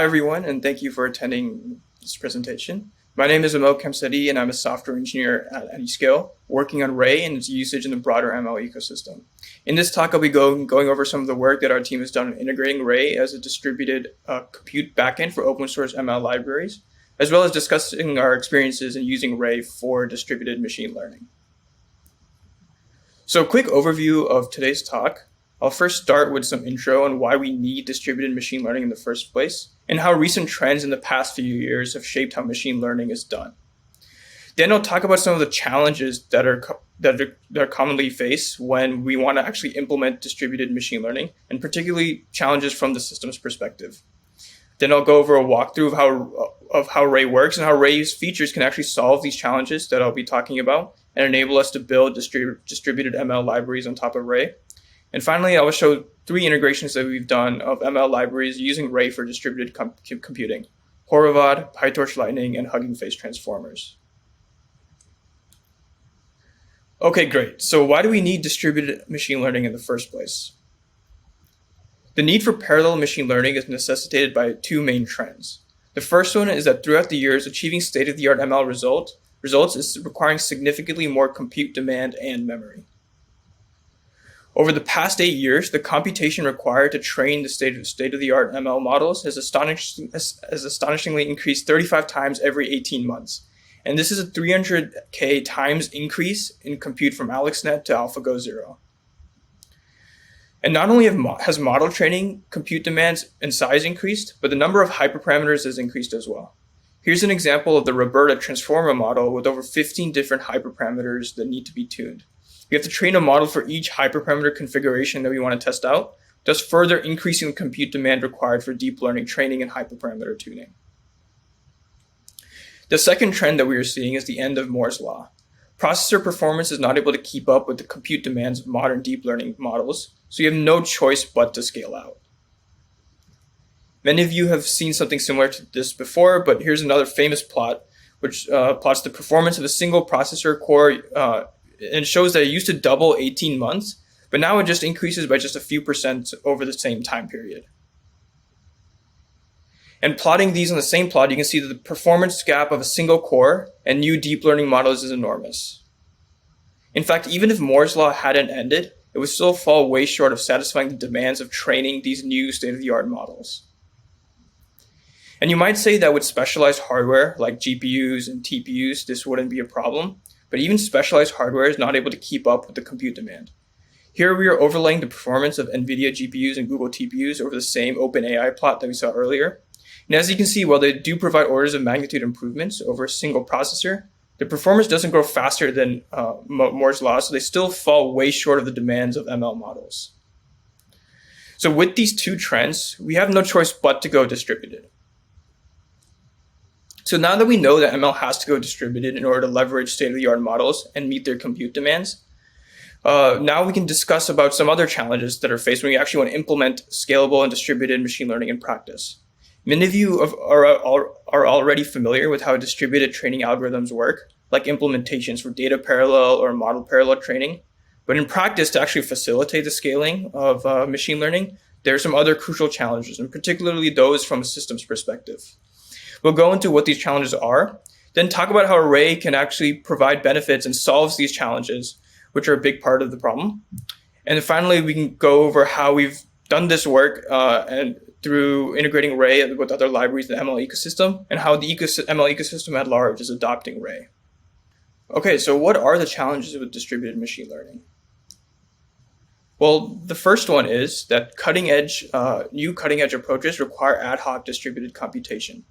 Hi, everyone, and thank you for attending this presentation. My name is Amog, and I'm a software engineer at Anyscale, working on Ray and its usage in the broader ML ecosystem. In this talk, I'll be going over some of the work that our team has done in integrating Ray as a distributed compute backend for open source ML libraries, as well as discussing our experiences in using Ray for distributed machine learning. So a quick overview of today's talk. I'll first start with some intro on why we need distributed machine learning in the first place, and how recent trends in the past few years have shaped how machine learning is done. Then I'll talk about some of the challenges that are commonly faced when we want to actually implement distributed machine learning, and particularly challenges from the systems perspective. Then I'll go over a walkthrough of how Ray works and how Ray's features can actually solve these challenges that I'll be talking about and enable us to build distributed ML libraries on top of Ray. And finally, I will show 3 integrations that we've done of ML libraries using Ray for distributed computing: Horovod, Pytorch Lightning, and Huggingface Transformers. Okay, great. So why do we need distributed machine learning in the first place? The need for parallel machine learning is necessitated by 2 main trends. The first one is that throughout the years, achieving state-of-the-art ML results is requiring significantly more compute demand and memory. Over the past 8 years, the computation required to train the state-of-the-art ML models has astonishingly increased 35 times every 18 months. And this is a 300K times increase in compute from AlexNet to AlphaGo 0. And not only has model training compute demands and size increased, but the number of hyperparameters has increased as well. Here's an example of the Roberta transformer model with over 15 different hyperparameters that need to be tuned. We have to train a model for each hyperparameter configuration that we want to test out, thus further increasing the compute demand required for deep learning training and hyperparameter tuning. The second trend that we are seeing is the end of Moore's law. Processor performance is not able to keep up with the compute demands of modern deep learning models, so you have no choice but to scale out. Many of you have seen something similar to this before, but here's another famous plot, which plots the performance of a single processor core and shows that it used to double 18 months, but now it just increases by just a few percent over the same time period. And plotting these on the same plot, you can see that the performance gap of a single core and new deep learning models is enormous. In fact, even if Moore's law hadn't ended, it would still fall way short of satisfying the demands of training these new state-of-the-art models. And you might say that with specialized hardware like GPUs and TPUs, this wouldn't be a problem. But even specialized hardware is not able to keep up with the compute demand. Here we are overlaying the performance of NVIDIA GPUs and Google TPUs over the same OpenAI plot that we saw earlier. And as you can see, while they do provide orders of magnitude improvements over a single processor, the performance doesn't grow faster than Moore's law, so they still fall way short of the demands of ML models. So with these 2 trends, we have no choice but to go distributed. So now that we know that ML has to go distributed in order to leverage state-of-the-art models and meet their compute demands, now we can discuss about some other challenges that are faced when we actually want to implement scalable and distributed machine learning in practice. Many of you are already familiar with how distributed training algorithms work, like implementations for data parallel or model parallel training. But in practice, to actually facilitate the scaling of machine learning, there are some other crucial challenges, and particularly those from a systems perspective. We'll go into what these challenges are, then talk about how Ray can actually provide benefits and solves these challenges, which are a big part of the problem. And then finally, we can go over how we've done this work and through integrating Ray with other libraries in the ML ecosystem, and how the ML ecosystem at large is adopting Ray. Okay, so what are the challenges with distributed machine learning? Well, the first one is that new cutting edge approaches require ad hoc distributed computation.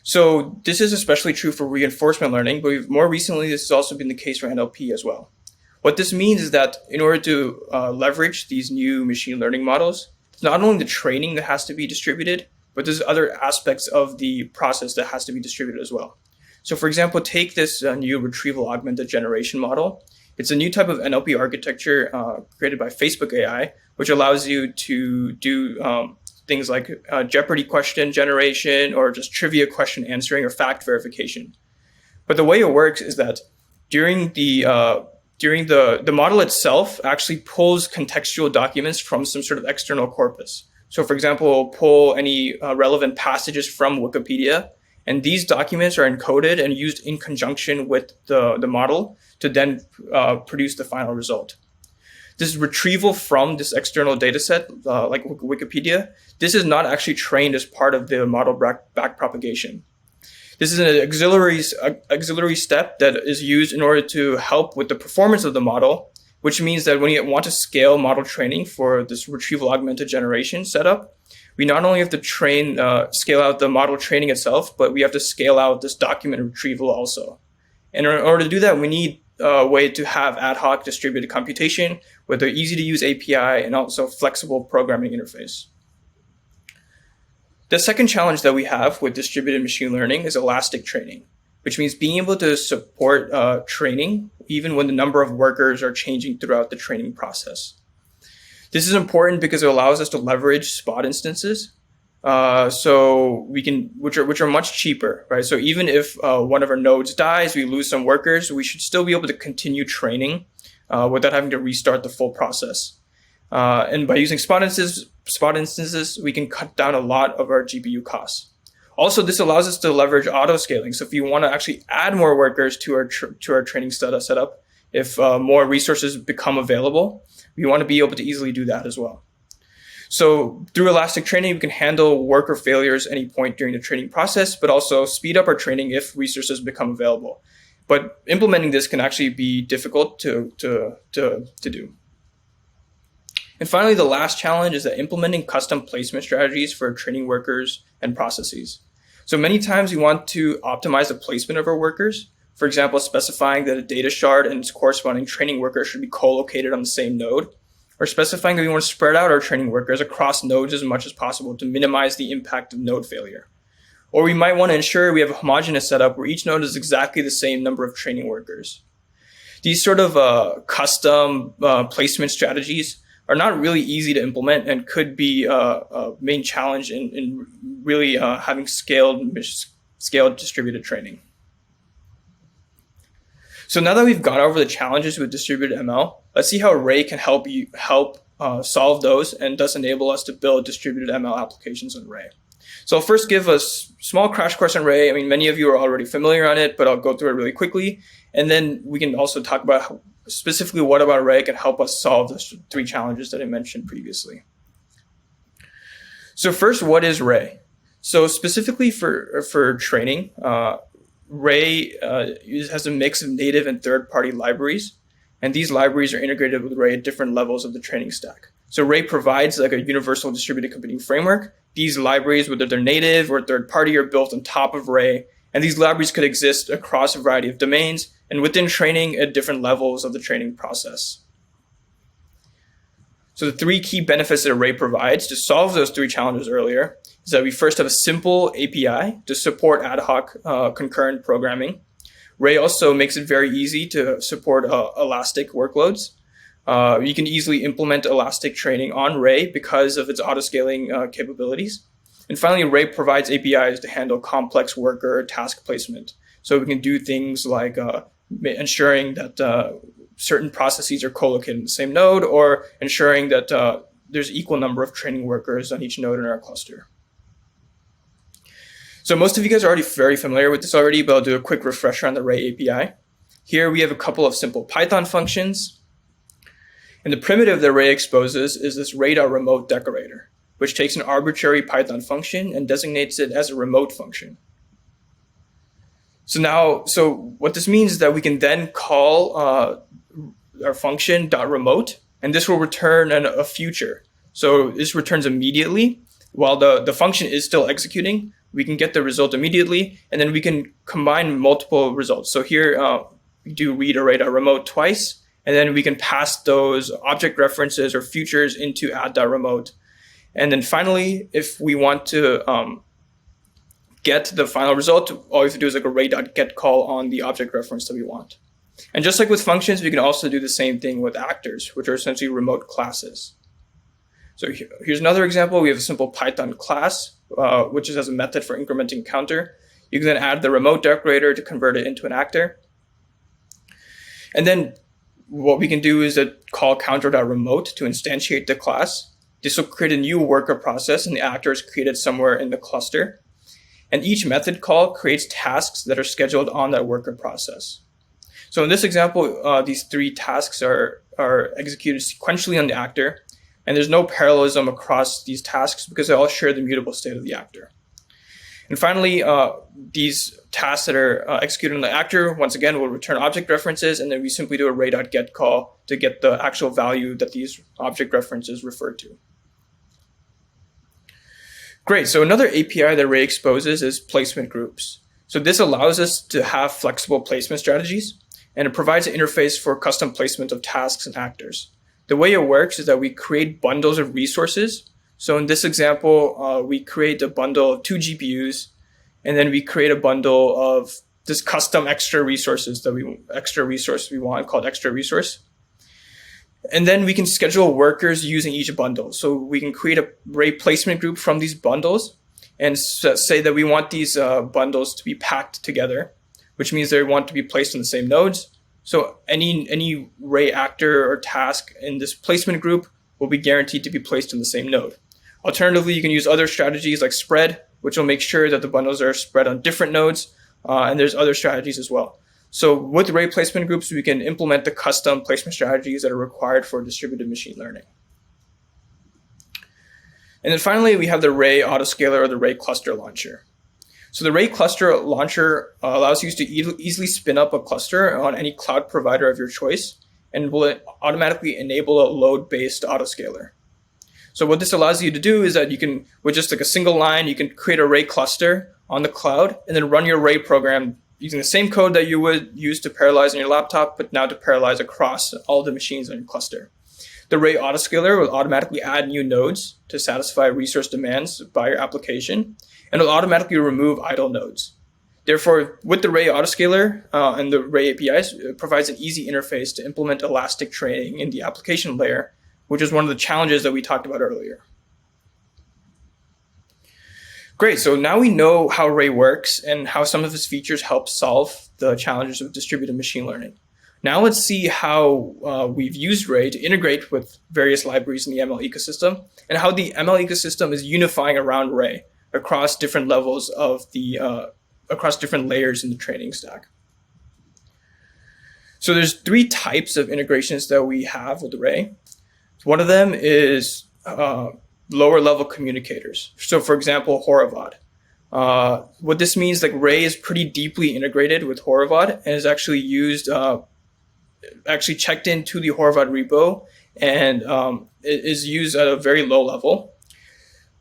So this is especially true for reinforcement learning, but more recently, this has also been the case for NLP as well. What this means is that in order to leverage these new machine learning models, it's not only the training that has to be distributed, but there's other aspects of the process that has to be distributed as well. So for example, take this new retrieval augmented generation model. It's a new type of NLP architecture created by Facebook AI, which allows you to do things like Jeopardy question generation or just trivia question answering or fact verification. But the way it works is that during the model itself actually pulls contextual documents from some sort of external corpus. So for example, we'll pull any relevant passages from Wikipedia, and these documents are encoded and used in conjunction with the model to then produce the final result. This retrieval from this external data set, like Wikipedia, this is not actually trained as part of the model backpropagation. This is an auxiliary step that is used in order to help with the performance of the model, which means that when you want to scale model training for this retrieval augmented generation setup, we not only have to scale out the model training itself, but we have to scale out this document retrieval also. And in order to do that, we need a way to have ad hoc distributed computation with an easy to use API and also flexible programming interface. The second challenge that we have with distributed machine learning is elastic training, which means being able to support training even when the number of workers are changing throughout the training process. This is important because it allows us to leverage spot instances, which are much cheaper, right? So even if one of our nodes dies, we lose some workers, we should still be able to continue training without having to restart the full process. And by using spot instances, we can cut down a lot of our GPU costs. Also, this allows us to leverage autoscaling. So if you want to actually add more workers to our training setup, if more resources become available, we want to be able to easily do that as well. So through elastic training, we can handle worker failures any point during the training process, but also speed up our training if resources become available. But implementing this can actually be difficult to do. And finally, the last challenge is that implementing custom placement strategies for training workers and processes. So many times we want to optimize the placement of our workers. For example, specifying that a data shard and its corresponding training worker should be co-located on the same node, or specifying that we want to spread out our training workers across nodes as much as possible to minimize the impact of node failure. Or we might want to ensure we have a homogeneous setup where each node is exactly the same number of training workers. These sort of custom placement strategies are not really easy to implement and could be a main challenge in really having scaled distributed training. So now that we've gone over the challenges with distributed ML, let's see how Ray can help solve those and thus enable us to build distributed ML applications on Ray. So I'll first give a small crash course on Ray. I mean, many of you are already familiar on it, but I'll go through it really quickly. And then we can also talk about specifically what about Ray can help us solve the three challenges that I mentioned previously. So first, what is Ray? So specifically for training, Ray has a mix of native and third-party libraries, and these libraries are integrated with Ray at different levels of the training stack. So Ray provides like a universal distributed computing framework. These libraries, whether they're native or third-party, are built on top of Ray, and these libraries could exist across a variety of domains and within training at different levels of the training process. So the three key benefits that Ray provides to solve those three challenges earlier is that we first have a simple API to support ad hoc concurrent programming. Ray also makes it very easy to support elastic workloads. You can easily implement elastic training on Ray because of its autoscaling capabilities. And finally, Ray provides APIs to handle complex worker task placement. So we can do things like ensuring that certain processes are co-located in the same node, or ensuring that there's equal number of training workers on each node in our cluster. So most of you guys are already very familiar with this already, but I'll do a quick refresher on the Ray API. Here we have a couple of simple Python functions. And the primitive that Ray exposes is this ray.remote decorator, which takes an arbitrary Python function and designates it as a remote function. So what this means is that we can then call our function .remote, and this will return a future. So this returns immediately while the function is still executing. We can get the result immediately, and then we can combine multiple results. So here we do read array.remote twice, and then we can pass those object references or futures into add.remote. And then finally, if we want to get the final result, all we have to do is like a ray.get call on the object reference that we want. And just like with functions, we can also do the same thing with actors, which are essentially remote classes. So here's another example. We have a simple Python class, which has a method for incrementing counter. You can then add the remote decorator to convert it into an actor. And then what we can do is call counter.remote to instantiate the class. This will create a new worker process, and the actor is created somewhere in the cluster. And each method call creates tasks that are scheduled on that worker process. So in this example, these 3 tasks are executed sequentially on the actor, and there's no parallelism across these tasks because they all share the mutable state of the actor. And finally, these tasks that are executed on the actor, once again, will return object references, and then we simply do a ray.get call to get the actual value that these object references refer to. Great, so another API that Ray exposes is placement groups. So this allows us to have flexible placement strategies, and it provides an interface for custom placement of tasks and actors. The way it works is that we create bundles of resources. So in this example, we create a bundle of 2 GPUs, and then we create a bundle of this custom extra resource we want called extra resource. And then we can schedule workers using each bundle. So we can create a Ray placement group from these bundles and say that we want these bundles to be packed together, which means they want to be placed on the same nodes. So any Ray actor or task in this placement group will be guaranteed to be placed in the same node. Alternatively, you can use other strategies like spread, which will make sure that the bundles are spread on different nodes, and there's other strategies as well. So with Ray placement groups, we can implement the custom placement strategies that are required for distributed machine learning. And then finally, we have the Ray Autoscaler or the Ray Cluster Launcher. So the Ray Cluster Launcher allows you to easily spin up a cluster on any cloud provider of your choice, and will automatically enable a load-based autoscaler. So what this allows you to do is that you can, with just like a single line, you can create a Ray cluster on the cloud and then run your Ray program using the same code that you would use to parallelize on your laptop, but now to parallelize across all the machines on your cluster. The Ray Autoscaler will automatically add new nodes to satisfy resource demands by your application, and it'll automatically remove idle nodes. Therefore, with the Ray Autoscaler and the Ray APIs, it provides an easy interface to implement elastic training in the application layer, which is one of the challenges that we talked about earlier. Great, so now we know how Ray works and how some of its features help solve the challenges of distributed machine learning. Now let's see how we've used Ray to integrate with various libraries in the ML ecosystem, and how the ML ecosystem is unifying around Ray across different levels of the across different layers in the training stack. So there's 3 types of integrations that we have with Ray. One of them is lower level communicators. So for example, Horovod. What this means, like Ray is pretty deeply integrated with Horovod and is actually used, actually checked into the Horovod repo, and it is used at a very low level.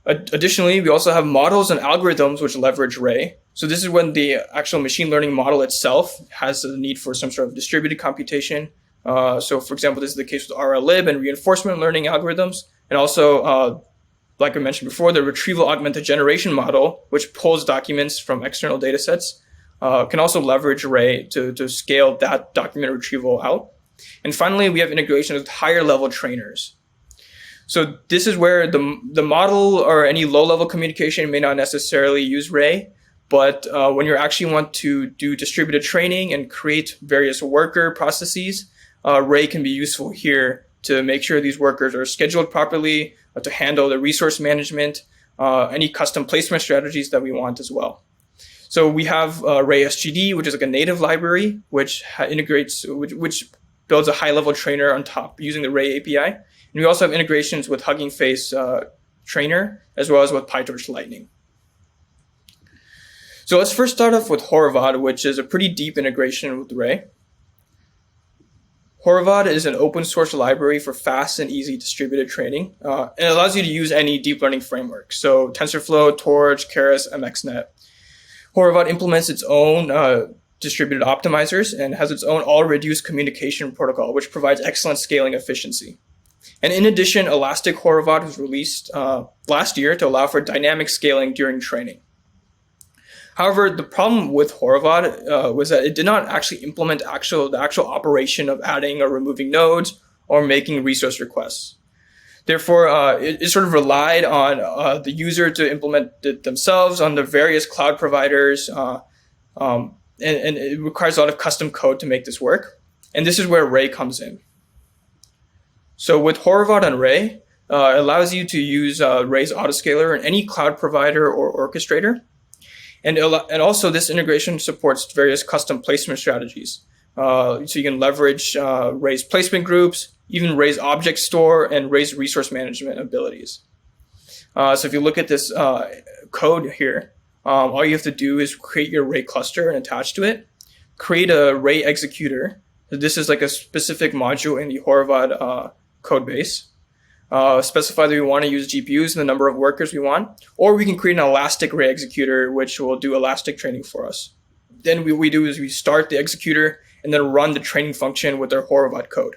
Additionally, we also have models and algorithms which leverage Ray. So this is when the actual machine learning model itself has the need for some sort of distributed computation. So for example, this is the case with RLib and reinforcement learning algorithms. And also, like I mentioned before, the retrieval augmented generation model, which pulls documents from external data sets, can also leverage Ray to scale that document retrieval out. And finally, we have integration with higher level trainers. So this is where the model or any low level communication may not necessarily use Ray, but when you actually want to do distributed training and create various worker processes, Ray can be useful here to make sure these workers are scheduled properly, to handle the resource management, any custom placement strategies that we want as well. So we have Ray SGD, which is like a native library, which integrates, which builds a high-level trainer on top using the Ray API. And we also have integrations with Huggingface trainer, as well as with Pytorch Lightning. So let's first start off with Horovod, which is a pretty deep integration with Ray. Horovod is an open source library for fast and easy distributed training, and it allows you to use any deep learning framework. So TensorFlow, Torch, Keras, MXNet. Horovod implements its own distributed optimizers and has its own all-reduced communication protocol, which provides excellent scaling efficiency. And in addition, Elastic Horovod was released last year to allow for dynamic scaling during training. However, the problem with Horovod was that it did not actually implement the actual operation of adding or removing nodes or making resource requests. Therefore, it sort of relied on the user to implement it themselves on the various cloud providers, and it requires a lot of custom code to make this work. And this is where Ray comes in. So with Horovod and Ray, allows you to use Ray's Autoscaler in any cloud provider or orchestrator. And also this integration supports various custom placement strategies. So you can leverage Ray's placement groups, even Ray's object store, and Ray's resource management abilities. So if you look at this code here, all you have to do is create your Ray cluster and attach to it. Create a Ray executor. So this is like a specific module in the Horovod code base. Specify that we want to use GPUs and the number of workers we want, or we can create an elastic Ray executor, which will do elastic training for us. Then what we do is we start the executor and then run the training function with our Horovod code.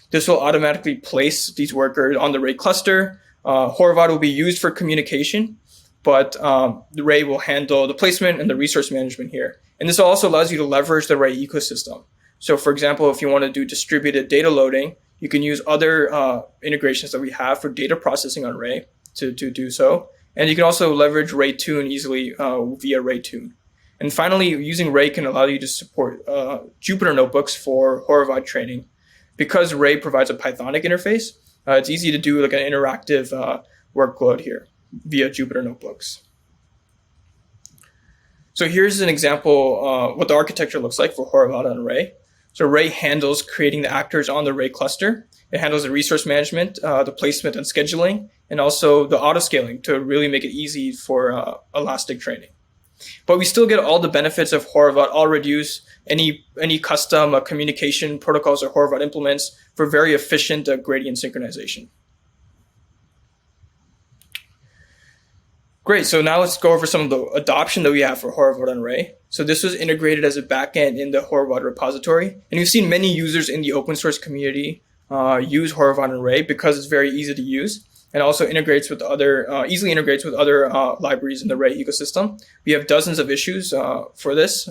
This will automatically place these workers on the Ray cluster. Horovod will be used for communication, but the Ray will handle the placement and the resource management here. And this also allows you to leverage the Ray ecosystem. So for example, if you want to do distributed data loading, you can use other integrations that we have for data processing on Ray to do so. And you can also leverage Ray Tune easily via Ray Tune. And finally, using Ray can allow you to support Jupyter notebooks for Horovod training. Because Ray provides a Pythonic interface, it's easy to do like an interactive workload here via Jupyter notebooks. So here's an example what the architecture looks like for Horovod on Ray. So Ray handles creating the actors on the Ray cluster. It handles the resource management, the placement and scheduling, and also the auto-scaling to really make it easy for elastic training. But we still get all the benefits of Horovod, all reduce any custom communication protocols or Horovod implements for very efficient gradient synchronization. Great, so now let's go over some of the adoption that we have for Horovod on Ray. So this was integrated as a backend in the Horovod repository. And we've seen many users in the open source community use Horovod on Ray because it's very easy to use and also integrates with easily integrates with other libraries in the Ray ecosystem. We have dozens of issues for this.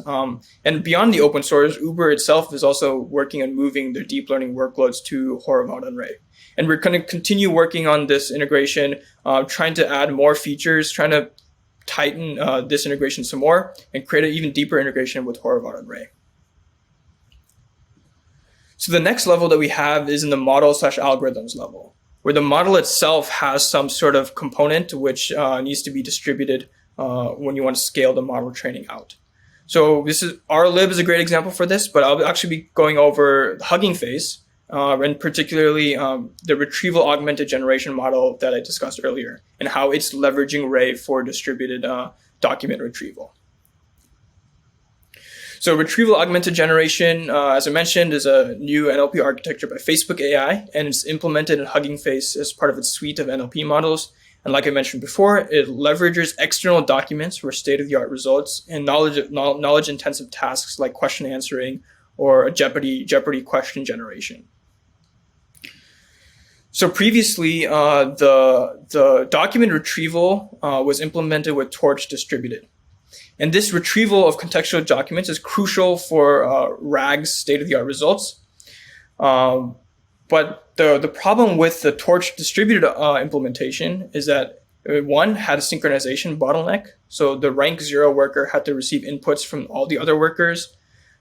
And beyond the open source, Uber itself is also working on moving their deep learning workloads to Horovod on Ray. And we're going to continue working on this integration, trying to add more features, trying to tighten this integration some more, and create an even deeper integration with Horovod on Ray. So the next level that we have is in the model/algorithms level, where the model itself has some sort of component which needs to be distributed when you want to scale the model training out. So RLib is a great example for this, but I'll actually be going over Huggingface, and particularly the retrieval augmented generation model that I discussed earlier, and how it's leveraging Ray for distributed document retrieval. So retrieval augmented generation, as I mentioned, is a new NLP architecture by Facebook AI, and it's implemented in Huggingface as part of its suite of NLP models. And like I mentioned before, it leverages external documents for state-of-the-art results and knowledge-intensive tasks like question answering or a Jeopardy question generation. So previously, the document retrieval was implemented with Torch distributed. And this retrieval of contextual documents is crucial for RAG's state-of-the-art results. But the problem with the Torch distributed implementation is that one had a synchronization bottleneck. So the rank 0 worker had to receive inputs from all the other workers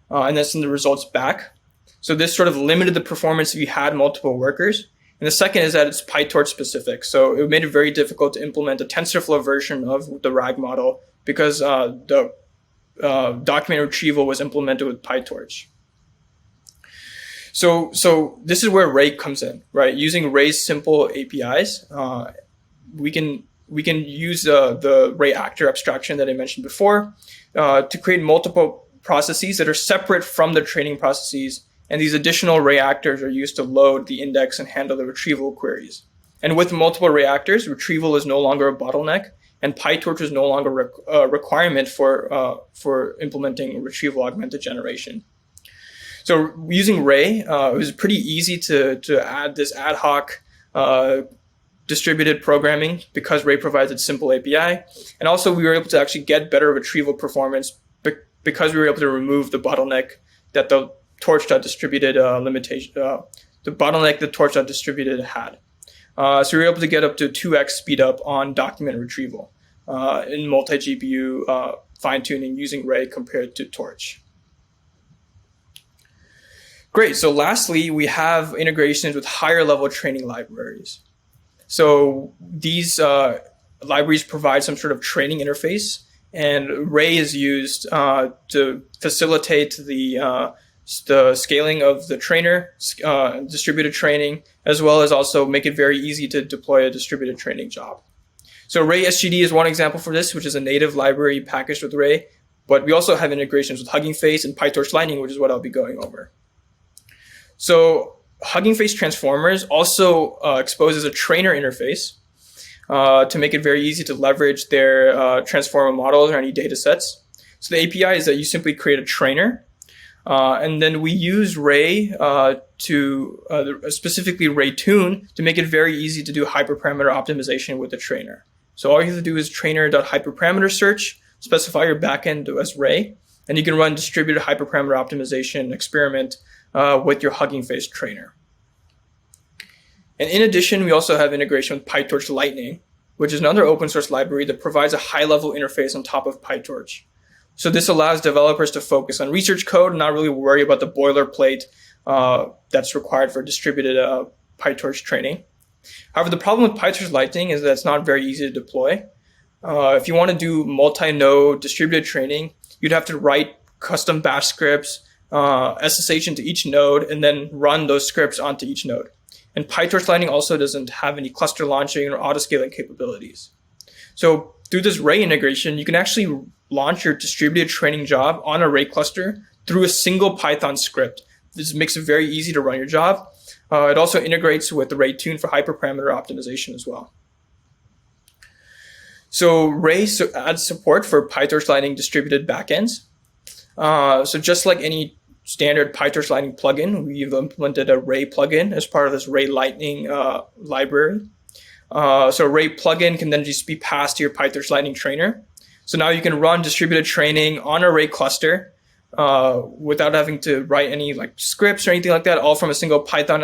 and then send the results back. So this sort of limited the performance if you had multiple workers. And the second is that it's Pytorch specific. So it made it very difficult to implement a TensorFlow version of the RAG model because the document retrieval was implemented with Pytorch. So this is where Ray comes in, right? Using Ray's simple APIs, we can use the Ray actor abstraction that I mentioned before to create multiple processes that are separate from the training processes. And these additional Ray actors are used to load the index and handle the retrieval queries. And with multiple Ray actors, retrieval is no longer a bottleneck, and Pytorch is no longer a requirement for implementing retrieval augmented generation. So using Ray, it was pretty easy to add this ad hoc distributed programming because Ray provides its simple API. And also we were able to actually get better retrieval performance because we were able to remove the bottleneck that the Torch.distributed limitation, the bottleneck that Torch.distributed had. So we were able to get up to 2x speed up on document retrieval in multi-GPU fine-tuning using Ray compared to Torch. Great, so lastly, we have integrations with higher level training libraries. So these libraries provide some sort of training interface, and Ray is used to facilitate the scaling of the trainer, distributed training, as well as also make it very easy to deploy a distributed training job. So Ray SGD is one example for this, which is a native library packaged with Ray, but we also have integrations with Huggingface and Pytorch Lightning, which is what I'll be going over. So Huggingface Transformers also exposes a trainer interface to make it very easy to leverage their transformer models or any data sets. So the API is that you simply create a trainer, and then we use Ray specifically Ray Tune, to make it very easy to do hyperparameter optimization with the trainer. So all you have to do is trainer.hyperparameter search, specify your backend as Ray, and you can run distributed hyperparameter optimization experiment with your Huggingface trainer. And in addition, we also have integration with Pytorch Lightning, which is another open source library that provides a high-level interface on top of Pytorch. So this allows developers to focus on research code and not really worry about the boilerplate that's required for distributed Pytorch training. However, the problem with Pytorch Lightning is that it's not very easy to deploy. If you want to do multi-node distributed training, you'd have to write custom bash scripts, SSH into each node, and then run those scripts onto each node. And Pytorch Lightning also doesn't have any cluster launching or autoscaling capabilities. So through this Ray integration, you can actually launch your distributed training job on a Ray cluster through a single Python script. This makes it very easy to run your job. It also integrates with the Ray Tune for hyperparameter optimization as well. So Ray adds support for Pytorch Lightning distributed backends. So just like any standard Pytorch Lightning plugin, we've implemented a Ray plugin as part of this Ray Lightning library. So Ray plugin can then just be passed to your Pytorch Lightning trainer. So now you can run distributed training on a Ray cluster without having to write any like scripts or anything like that, all from a single Python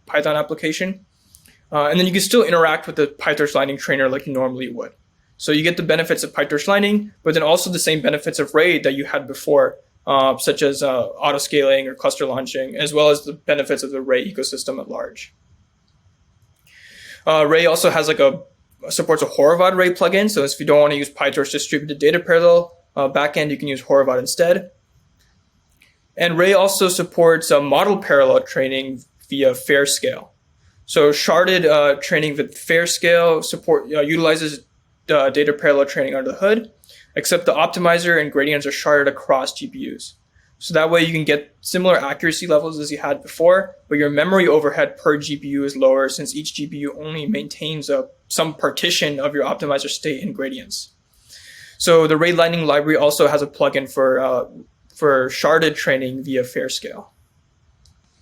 application. And then you can still interact with the Pytorch Lightning trainer like you normally would. So you get the benefits of Pytorch Lightning, but then also the same benefits of Ray that you had before, such as autoscaling or cluster launching, as well as the benefits of the Ray ecosystem at large. Ray also has supports a Horovod Ray plugin. So if you don't want to use Pytorch distributed data parallel backend, you can use Horovod instead. And Ray also supports model parallel training via FairScale. So sharded training with FairScale support utilizes data parallel training under the hood, except the optimizer and gradients are sharded across GPUs. So that way you can get similar accuracy levels as you had before, but your memory overhead per GPU is lower since each GPU only maintains some partition of your optimizer state and gradients. So the Ray Lightning library also has a plugin for sharded training via FairScale.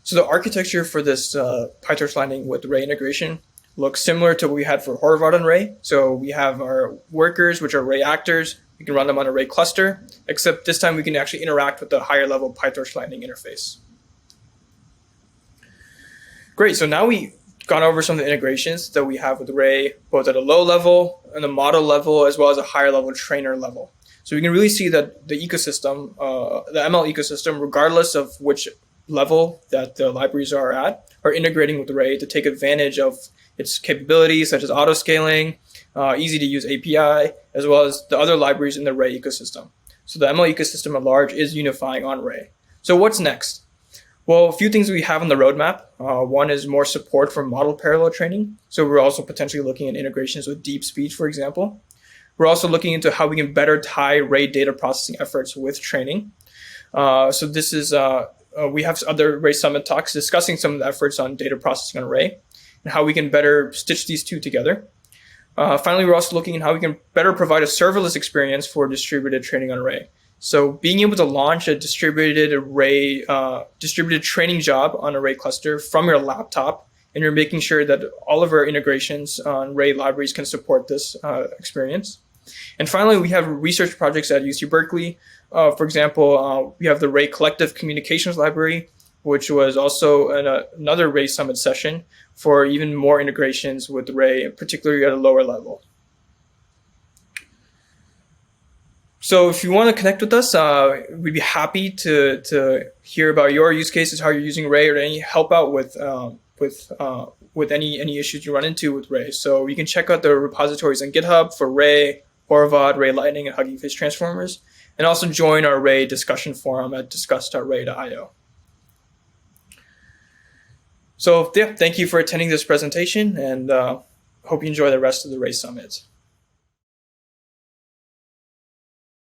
So the architecture for this Pytorch Lightning with Ray integration looks similar to what we had for Horovod and Ray. So we have our workers, which are Ray actors. We can run them on a Ray cluster, except this time we can actually interact with the higher level Pytorch Lightning interface. Great, so now we've gone over some of the integrations that we have with Ray, both at a low level and a model level, as well as a higher level trainer level. So we can really see that the ecosystem, the ML ecosystem, regardless of which level that the libraries are at, are integrating with Ray to take advantage of its capabilities, such as autoscaling, easy to use API, as well as the other libraries in the Ray ecosystem. So the ML ecosystem at large is unifying on Ray. So what's next? Well, a few things we have on the roadmap. One is more support for model parallel training. So we're also potentially looking at integrations with deep speech, for example. We're also looking into how we can better tie Ray data processing efforts with training. So this is, we have other Ray Summit talks discussing some of the efforts on data processing on Ray and how we can better stitch these two together. Finally, we're also looking at how we can better provide a serverless experience for distributed training on Ray. So being able to launch a distributed training job on a Ray cluster from your laptop, and you're making sure that all of our integrations on Ray libraries can support this experience. And finally, we have research projects at UC Berkeley. For example, we have the Ray Collective Communications Library, which was also another Ray Summit session for even more integrations with Ray, particularly at a lower level. So if you want to connect with us, we'd be happy to hear about your use cases, how you're using Ray, or any help out with with any issues you run into with Ray. So you can check out the repositories on GitHub for Ray, Horovod, Ray Lightning, and Huggingface Transformers, and also join our Ray discussion forum at discuss.ray.io. So yeah, thank you for attending this presentation, and hope you enjoy the rest of the Ray Summit.